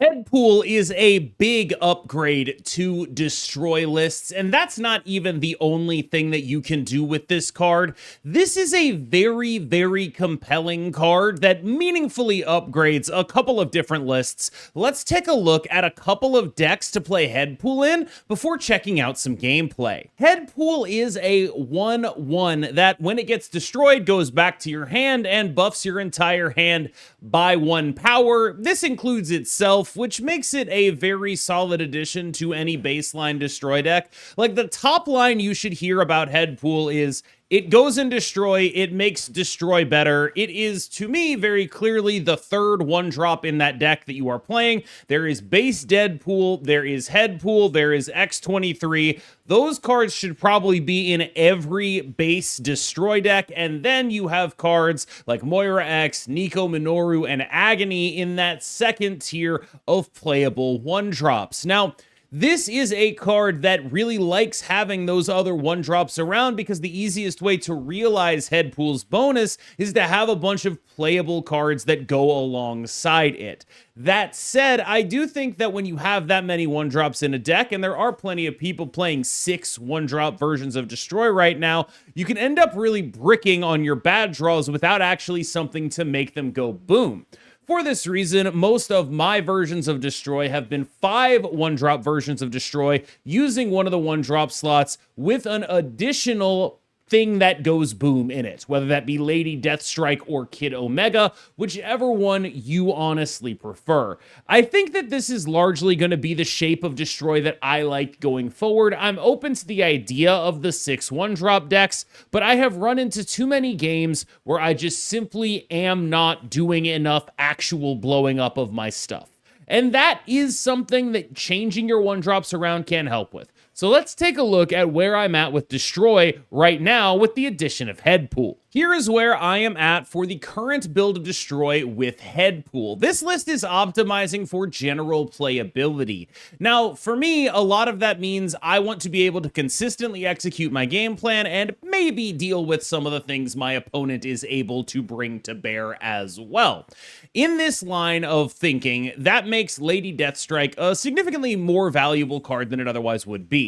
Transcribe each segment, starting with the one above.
Headpool is a big upgrade to destroy lists, and that's not even the only thing that you can do with this card. This is a very, very compelling card that meaningfully upgrades a couple of different lists. Let's take a look at a couple of decks to play Headpool in before checking out some gameplay. Headpool is a 1/1 that, when it gets destroyed, goes back to your hand and buffs your entire hand by 1 power. This includes itself, which makes it a very solid addition to any baseline destroy deck. Like, the top line you should hear about Headpool is it goes in destroy, it makes destroy better. It is, to me, very clearly the third 1-drop in that deck that you are playing. There is base Deadpool, there is Headpool, there is X-23. Those cards should probably be in every base destroy deck, and then you have cards like Moira X, Nico Minoru, and Agony in that second tier of playable 1-drops. Now, this is a card that really likes having those other 1-drops around, because the easiest way to realize Headpool's bonus is to have a bunch of playable cards that go alongside it. That said, I do think that when you have that many 1-drops in a deck, and there are plenty of people playing 6 1-drop versions of Destroy right now, you can end up really bricking on your bad draws without actually something to make them go boom. For this reason, most of my versions of Destroy have been 5 1-drop versions of Destroy using one of the 1-drop slots with an additional thing that goes boom in it, whether that be Lady Deathstrike or Kid Omega, whichever one you honestly prefer. I think that this is largely going to be the shape of Destroy that I like going forward. I'm open to the idea of the 6 1-drop decks, but I have run into too many games where I just simply am not doing enough actual blowing up of my stuff. And that is something that changing your 1-drops around can help with. So let's take a look at where I'm at with Destroy right now with the addition of Headpool. Here is where I am at for the current build of Destroy with Headpool. This list is optimizing for general playability. Now, for me, a lot of that means I want to be able to consistently execute my game plan and maybe deal with some of the things my opponent is able to bring to bear as well. In this line of thinking, that makes Lady Deathstrike a significantly more valuable card than it otherwise would be.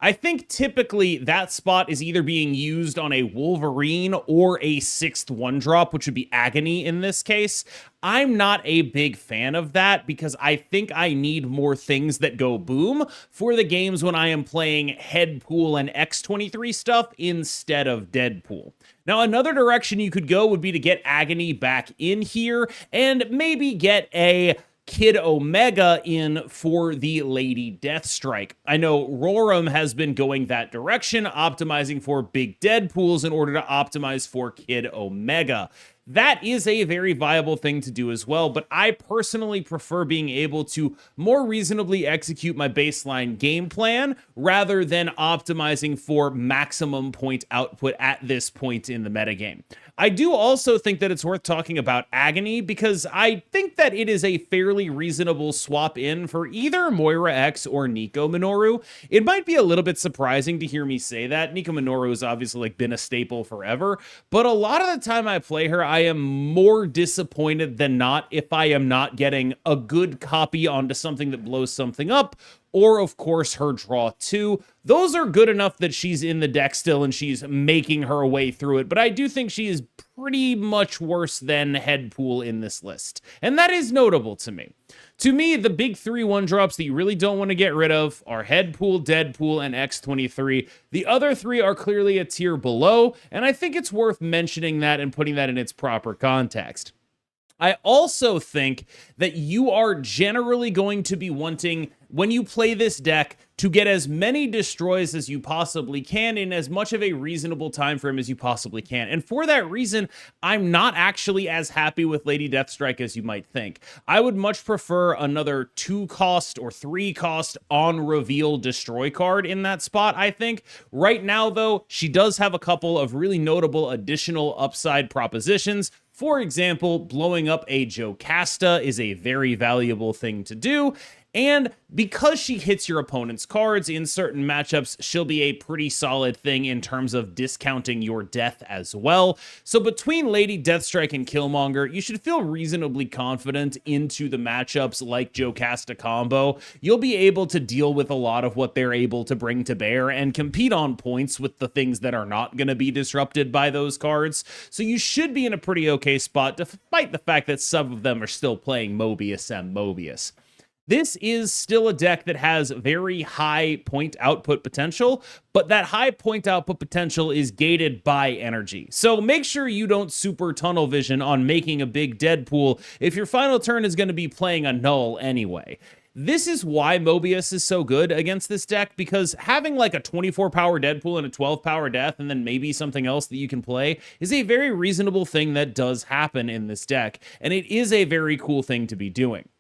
I think typically that spot is either being used on a Wolverine or a 6th 1-drop, which would be Agony in this case. I'm not a big fan of that because I think I need more things that go boom for the games when I am playing Headpool and X-23 stuff instead of Deadpool. Now, another direction you could go would be to get Agony back in here and maybe get a Kid Omega in for the Lady Deathstrike. I know Roram has been going that direction, optimizing for big Deadpools in order to optimize for Kid Omega. That is a very viable thing to do as well, but I personally prefer being able to more reasonably execute my baseline game plan rather than optimizing for maximum point output at this point in the metagame. I do also think that it's worth talking about Agony because I think that it is a fairly reasonable swap in for either Moira X or Nico Minoru. It might be a little bit surprising to hear me say that. Nico Minoru has obviously been a staple forever, but a lot of the time I play her, I am more disappointed than not if I am not getting a good copy onto something that blows something up, or of course her draw 2. Those are good enough that she's in the deck still and she's making her way through it, but I do think she is pretty much worse than Headpool in this list, and that is notable to me. To me, the big 3 1-drops that you really don't want to get rid of are Headpool, Deadpool, and X-23. The other 3 are clearly a tier below, and I think it's worth mentioning that and putting that in its proper context. I also think that you are generally going to be wanting, when you play this deck, to get as many destroys as you possibly can in as much of a reasonable time frame as you possibly can. And for that reason, I'm not actually as happy with Lady Deathstrike as you might think. I would much prefer another 2-cost or 3-cost on reveal destroy card in that spot, I think. Right now, though, she does have a couple of really notable additional upside propositions. For example, blowing up a Jocasta is a very valuable thing to do, And because she hits your opponent's cards in certain matchups, she'll be a pretty solid thing in terms of discounting your death as well. So between Lady Deathstrike and Killmonger, you should feel reasonably confident into the matchups like Jocasta combo. You'll be able to deal with a lot of what they're able to bring to bear and compete on points with the things that are not going to be disrupted by those cards. So you should be in a pretty okay spot, despite the fact that some of them are still playing Mobius and Mobius. This is still a deck that has very high point output potential, but that high point output potential is gated by energy. So make sure you don't super tunnel vision on making a big Deadpool if your final turn is going to be playing a null anyway. This is why Mobius is so good against this deck, because having like a 24 power Deadpool and a 12 power Death and then maybe something else that you can play is a very reasonable thing that does happen in this deck, and it is a very cool thing to be doing.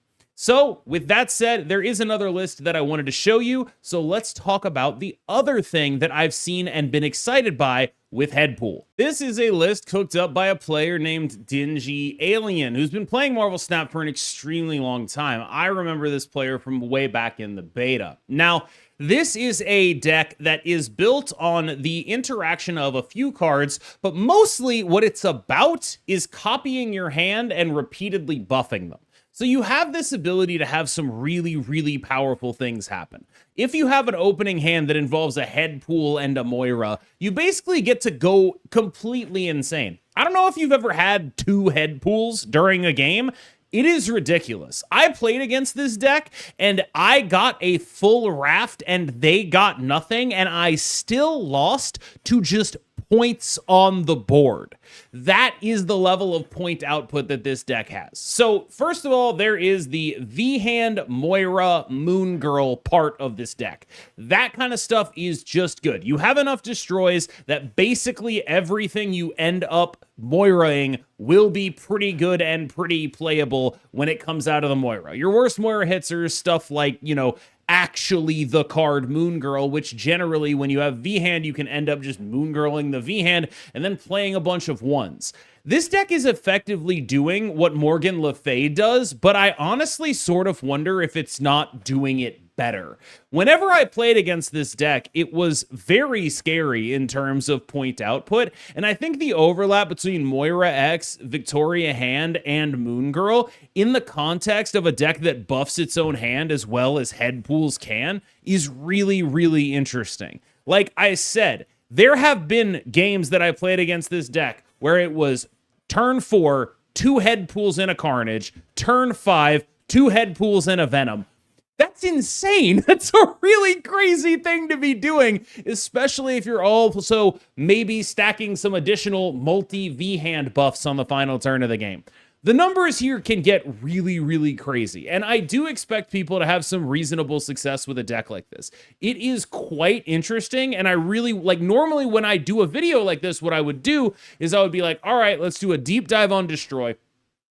So with that said, there is another list that I wanted to show you, so let's talk about the other thing that I've seen and been excited by with Headpool. This is a list cooked up by a player named Dingy Alien, who's been playing Marvel Snap for an extremely long time. I remember this player from way back in the beta. Now, this is a deck that is built on the interaction of a few cards, but mostly what it's about is copying your hand and repeatedly buffing them. So you have this ability to have some really, really powerful things happen. If you have an opening hand that involves a Headpool and a Moira, you basically get to go completely insane. I don't know if you've ever had 2 Headpools during a game. It is ridiculous. I played against this deck, and I got a full raft, and they got nothing, and I still lost to just points on the board. That is the level of point output that this deck has. So first of all, there is the V-Hand Moira Moon Girl part of this deck. That kind of stuff is just good. You have enough destroys that basically everything you end up Moiraing will be pretty good and pretty playable when it comes out of the Moira. Your worst Moira hits are stuff like, actually the card Moon Girl, which generally when you have V-Hand, you can end up just Moon Girling the V-Hand and then playing a bunch of ones. This deck is effectively doing what Morgan Le Fay does, but I honestly sort of wonder if it's not doing it better. Whenever I played against this deck, it was very scary in terms of point output, and I think the overlap between Moira X, Victoria Hand, and Moon Girl in the context of a deck that buffs its own hand as well as Headpools can is really, really interesting. Like I said, there have been games that I played against this deck where it was turn 4, 2 Headpools and a Carnage, turn 5, 2 Headpools and a Venom. That's insane. That's a really crazy thing to be doing, especially if you're also maybe stacking some additional multi-V-Hand buffs on the final turn of the game. The numbers here can get really, really crazy, and I do expect people to have some reasonable success with a deck like this. It is quite interesting, and I really, normally when I do a video like this, what I would do is I would be like, all right, let's do a deep dive on Destroy.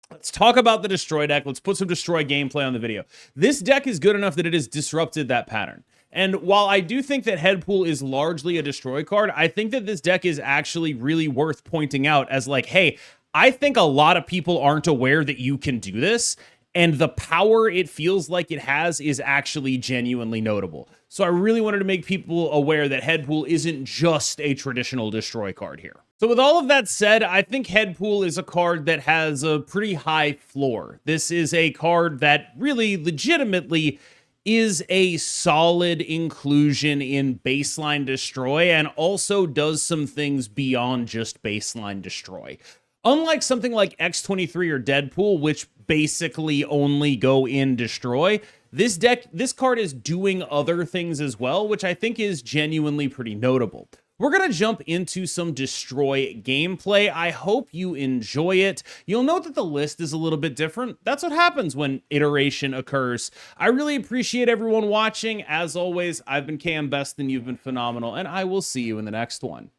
Let's talk about the Destroy deck. Let's put some Destroy gameplay on the video. This deck is good enough that it has disrupted that pattern. And while I do think that Headpool is largely a Destroy card, I think that this deck is actually really worth pointing out as hey, I think a lot of people aren't aware that you can do this, and the power it feels like it has is actually genuinely notable. So I really wanted to make people aware that Headpool isn't just a traditional Destroy card here. So with all of that said, I think Headpool is a card that has a pretty high floor. This is a card that really legitimately is a solid inclusion in baseline Destroy and also does some things beyond just baseline Destroy. Unlike something like X-23 or Deadpool, which basically only go in Destroy, this card is doing other things as well, which I think is genuinely pretty notable. We're going to jump into some Destroy gameplay. I hope you enjoy it. You'll note that the list is a little bit different. That's what happens when iteration occurs. I really appreciate everyone watching. As always, I've been KMBest and you've been phenomenal, and I will see you in the next one.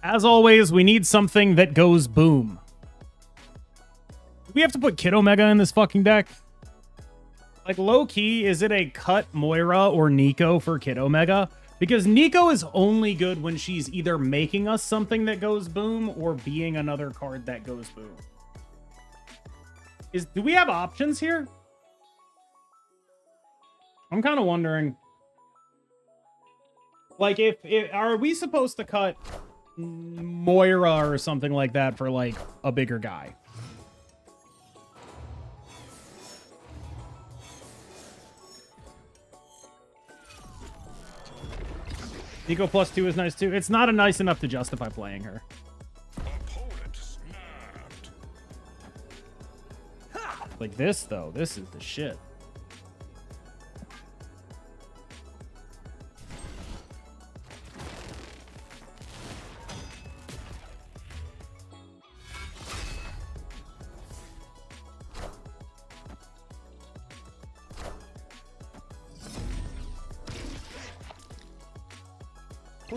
As always, we need something that goes boom. Do we have to put Kid Omega in this fucking deck? Like, low-key, is it a cut Moira or Nico for Kid Omega? Because Nico is only good when she's either making us something that goes boom or being another card that goes boom. Do we have options here? I'm kind of wondering. Like, are we supposed to cut Moira or something like that for, like, a bigger guy? Nico +2 is nice too. It's not nice enough to justify playing her. Like this, though. This is the shit.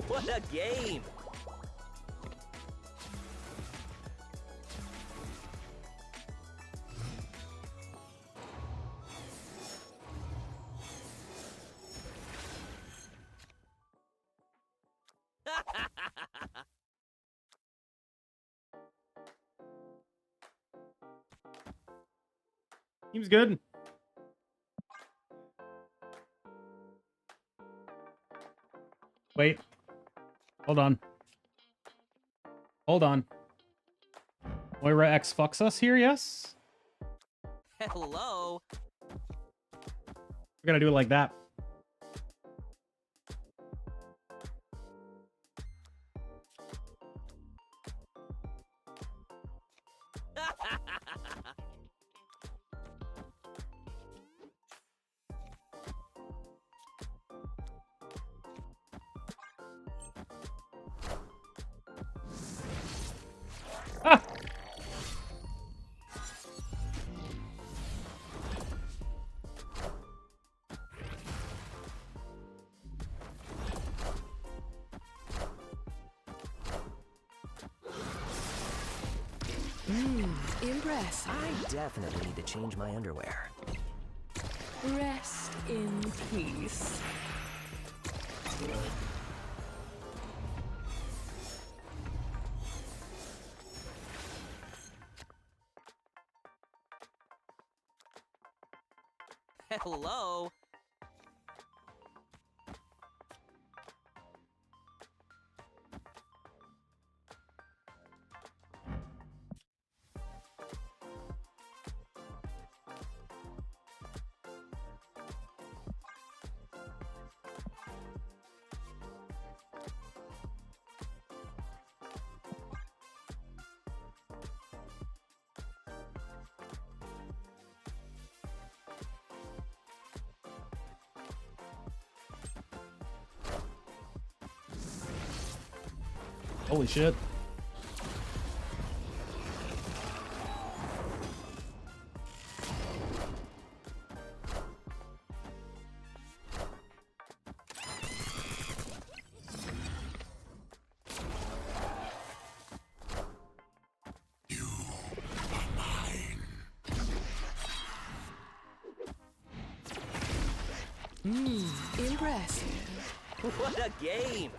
What a game! Seems good. Wait. Hold on. Hold on. Moira X fucks us here, yes? Hello. We're gonna do it like that. Ah! Impressive. I definitely need to change my underwear. Rest in peace. Hello. Holy shit. Impressive. What a game!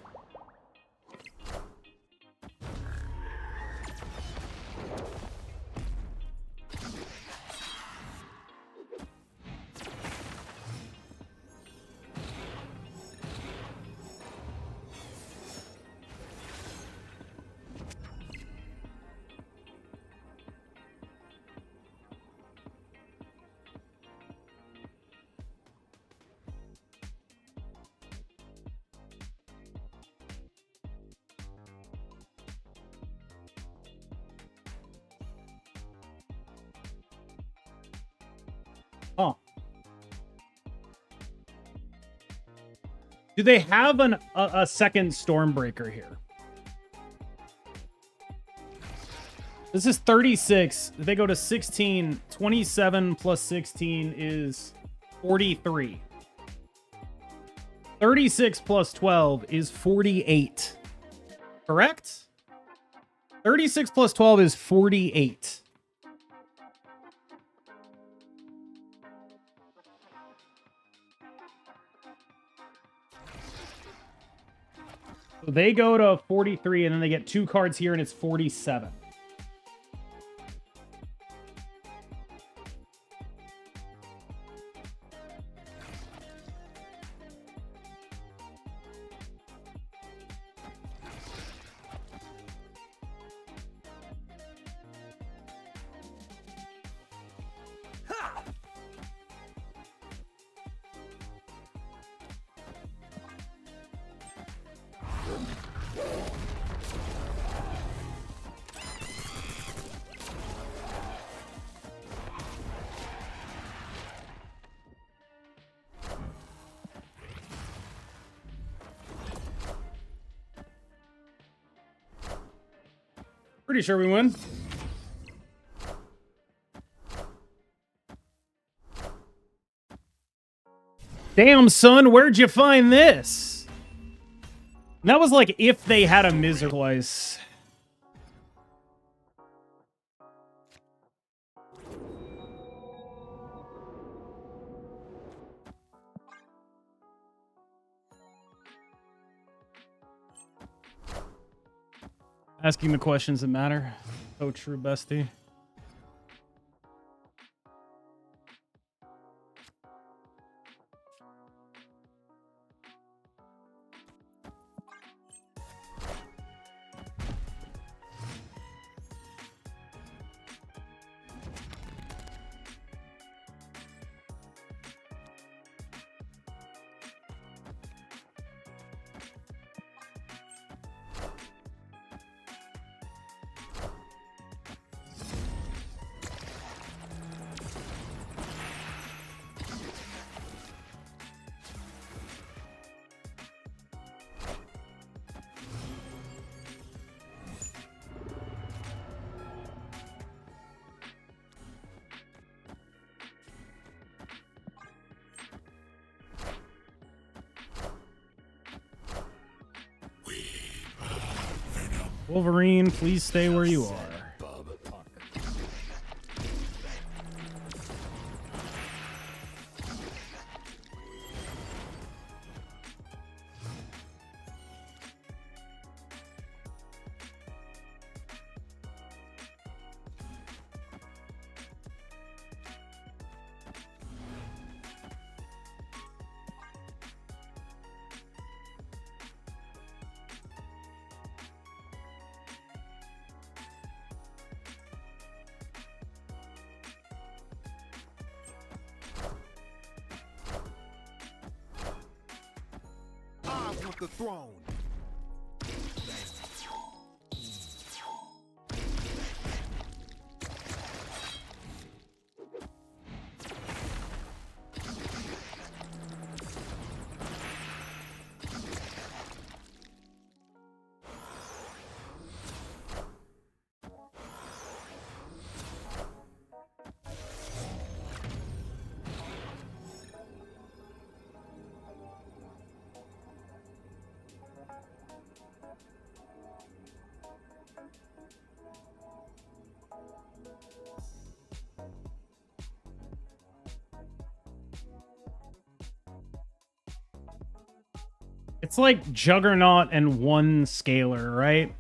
Huh. Do they have a second Stormbreaker here? This is 36. If they go to 16, 27 plus 16 is 43. 36 plus 12 is 48. Correct? 36 plus 12 is 48. So they go to 43, and then they get 2 cards here, and it's 47. Pretty sure we win. Damn, son, where'd you find this? And that was like if they had a miserable ice. Asking the questions that matter. So true, bestie. Wolverine, please stay where you are. The throne. It's like Juggernaut and one scalar, right?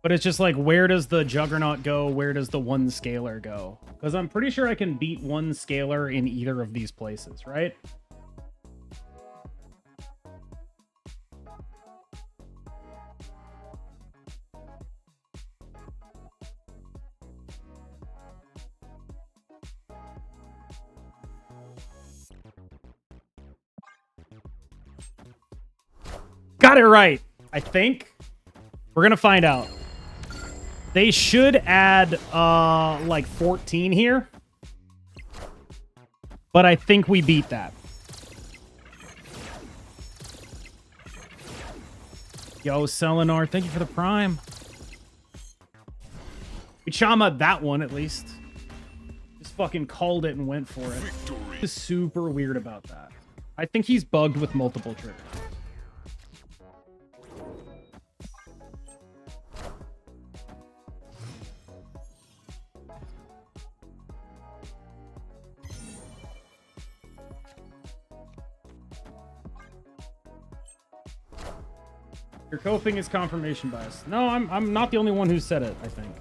But it's just like, where does the Juggernaut go? Where does the one scalar go? Because I'm pretty sure I can beat one scalar in either of these places, right? Got it right, I think. We're gonna find out. They should add like 14 here, but I think we beat that. Yo, Selenar, thank you for the prime. We chama that one at least. Just fucking called it and went for it. It's super weird about that. I think he's bugged with multiple triggers. Your coping is confirmation bias. No, I'm not the only one who said it, I think.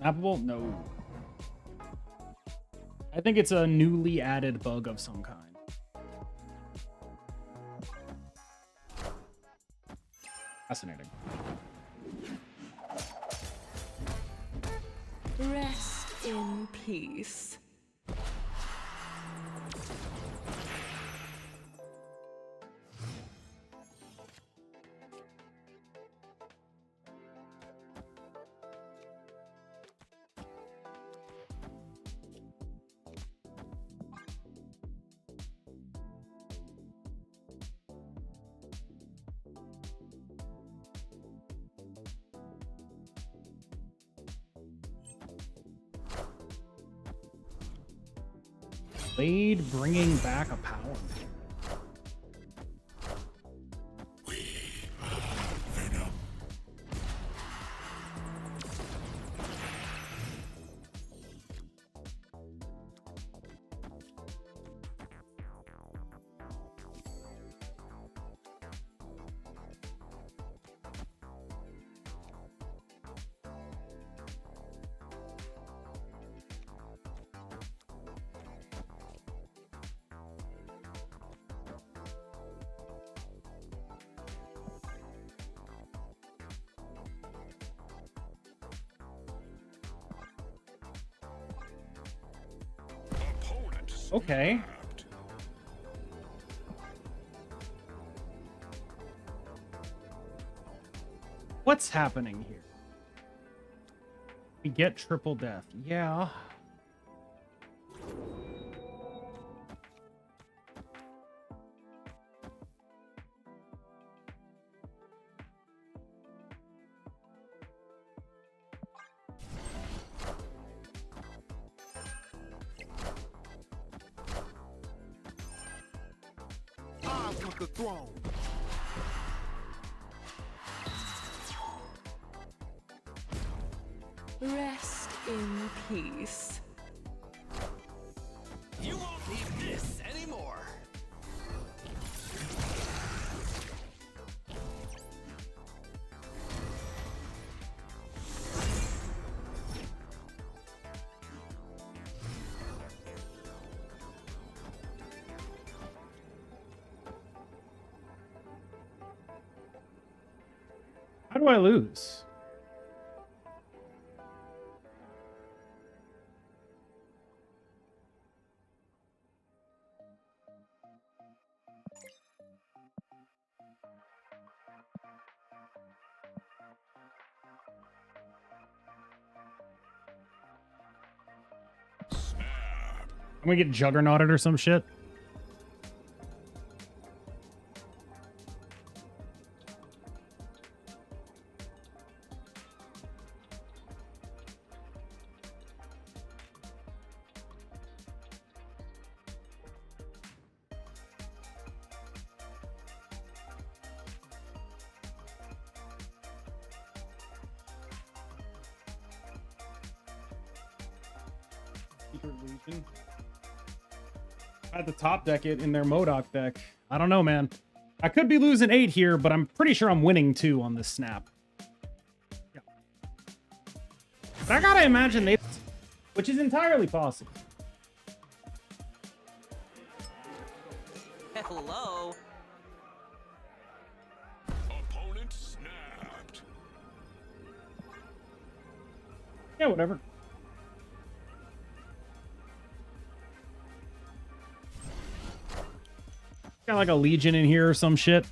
Snappable? No. I think it's a newly added bug of some kind. Fascinating. Rest in peace. Blade bringing back a power. Okay. What's happening here? We get triple death. Yeah. I want the throne. Rest in peace. You won't need this anymore. How do I lose? I'm gonna get juggernauted or some shit. I had the top deck it in their Modoc deck. I don't know, man. I could be losing 8 here, but I'm pretty sure I'm winning 2 on this snap. Yeah. But I gotta imagine they... Which is entirely possible. Hello. Opponent snapped. Yeah, whatever. Got like a Legion in here or some shit.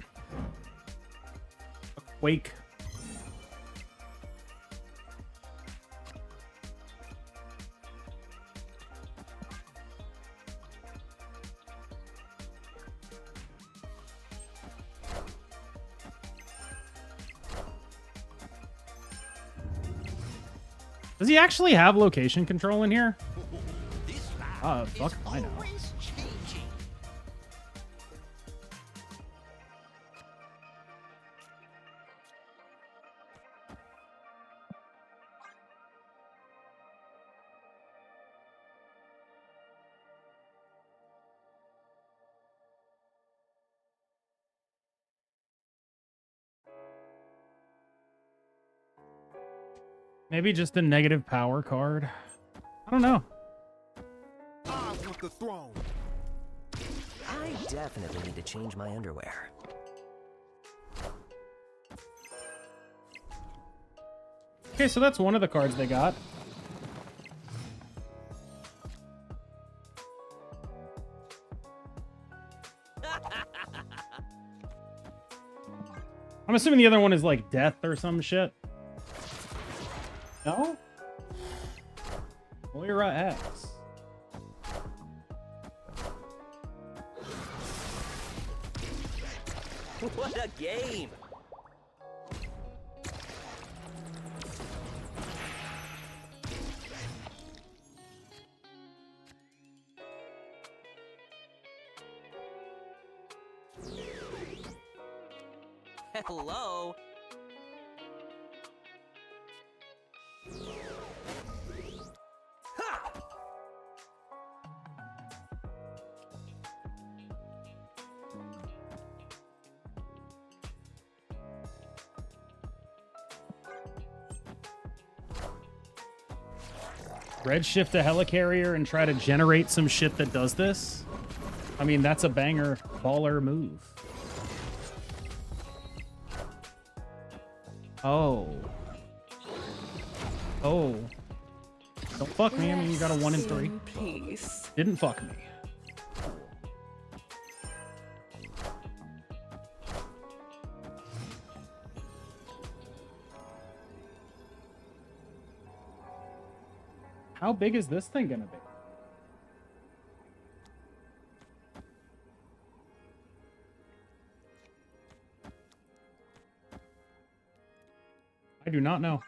A Quake. Does he actually have location control in here? Fuck, I know. Maybe just a negative power card. I don't know. I want the throne. I definitely need to change my underwear. Okay, so that's one of the cards they got. I'm assuming the other one is like death or some shit. No? Moira X. What a game! Hello. Ha! Redshift a helicarrier and try to generate some shit that does this? I mean, that's a banger baller move. Oh. Oh. Don't fuck me. I mean, you got a 1 in 3. In peace. Didn't fuck me. How big is this thing gonna be? I do not know.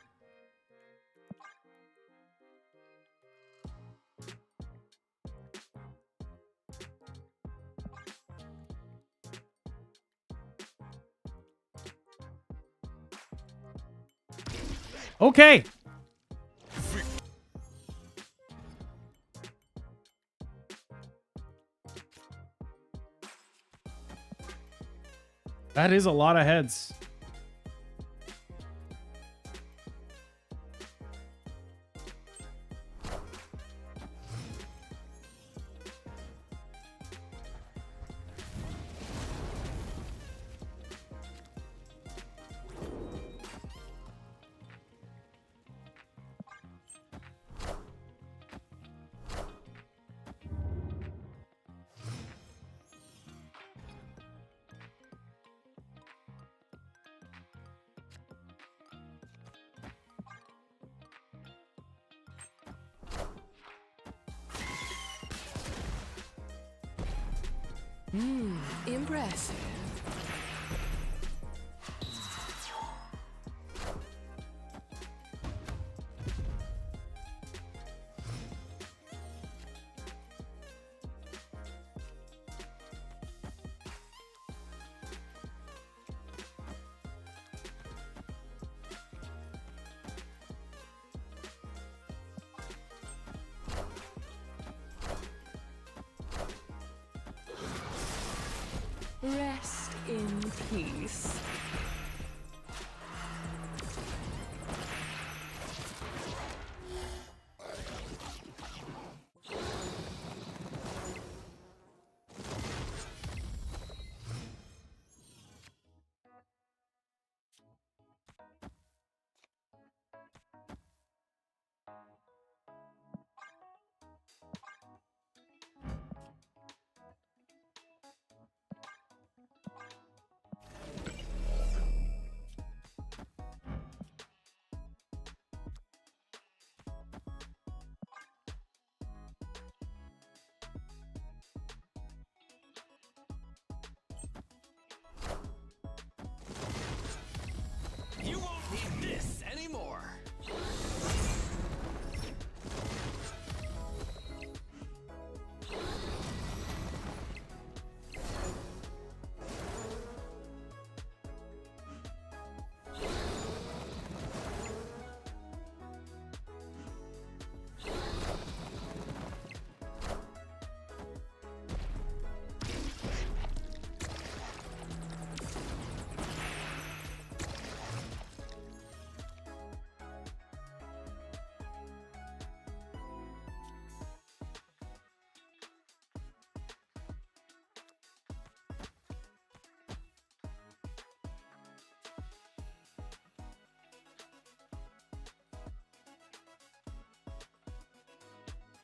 Okay. That is a lot of heads. Impressive. Rest in peace.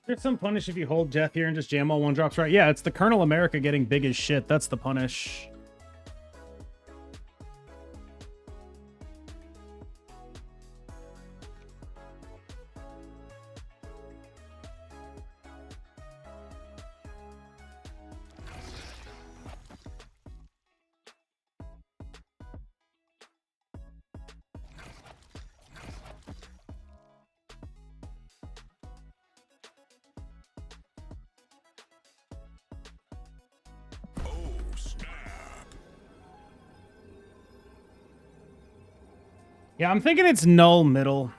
There's some punish if you hold death here and just jam all one drops, right? Yeah, it's the Colonel America getting big as shit. That's the punish. Yeah, I'm thinking it's null middle.